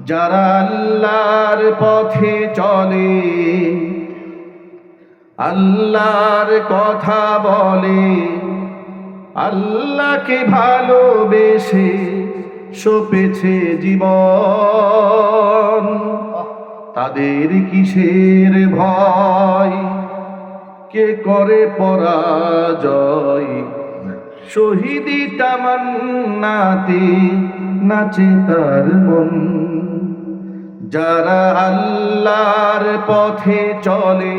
যারা আল্লাহর পথে চলে, আল্লাহর কথা বলে, আল্লাহকে ভালোবেসে সপেছে জীবন, তাদের কিসের ভয়, কে করে পরাজয়? শহীদি তামান্নাতে নাচে তার মন। যারা আল্লাহর পথে চলে,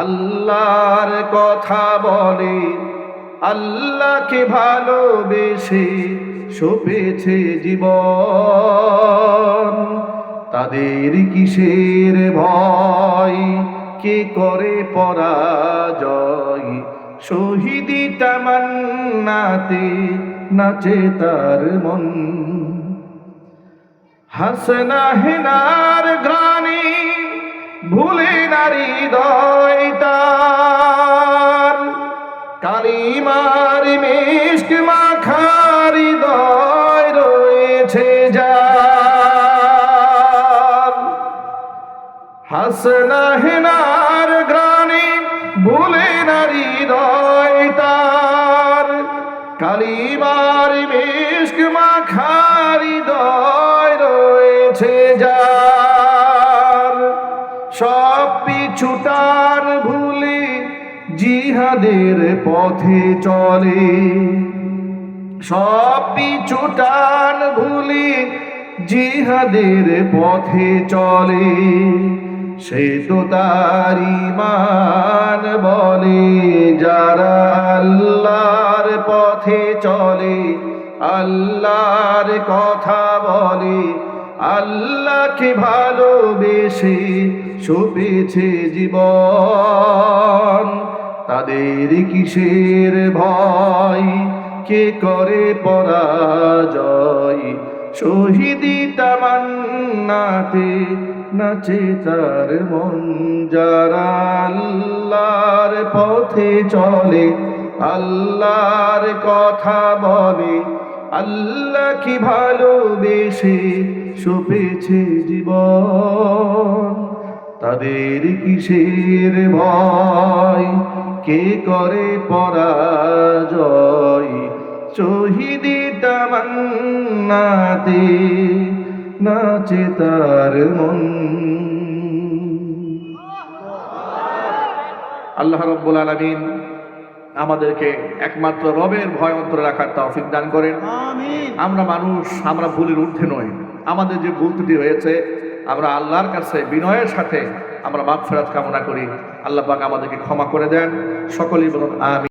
আল্লাহর কথা বলে, আল্লাহকে ভালোবেসে সপেছে জীবন, তাদের কিসের ভয়, কে করে পরাজয়? শহীদি তামান্নাতে নাচে তার মন। হাসনা হেনার গানে ভুলে নারী হৃদয় তার, কালিমার মিশক মাখার হৃদয় রয়েছে যার। হাসনা হেনার গানে ভুলে নারী হৃদয় তার, কালিমার মিশক মাখার হৃদয় রয়েছে যার। সব পিছুটান ভুলে জিহাদের পথে চলে, সব পিছুটান ভুলে জিহাদের পথে চলে, সে তো তার ঈমান বলে। যারা আল্লাহর পথে চলে, আল্লাহর কথা বলে, আল্লাহকে ভালোবেসে সপেছে জীবন, তাদের কিসের ভয়, কে করে পরাজয়? শহীদি তামান্নাতে নাচে তার মন। যারা আল্লাহর পথে চলে, আল্লাহর কথা বলে, আল্লাহকে ভালোবেসে সপেছে জীবন, তাদের কিসের ভয়, কে করে পরাজয়? শহীদি তামান্নাতে নাচে তার মন। আল্লাহ রাব্বুল আলামিন আমাদেরকে একমাত্র রবের ভয় অন্তরে রাখার তৌফিক দান করেন। আমিন। আমরা মানুষ, আমরা ভুলের ঊর্ধ্বে নই। আমাদের যে ভুল ত্রুটি হয়েছে, আমরা আল্লাহর কাছে বিনয়ের সাথে আমরা মাগফিরাত কামনা করি। আল্লাহ পাক আমাদেরকে ক্ষমা করে দেন। সকলেই বলুন আমিন।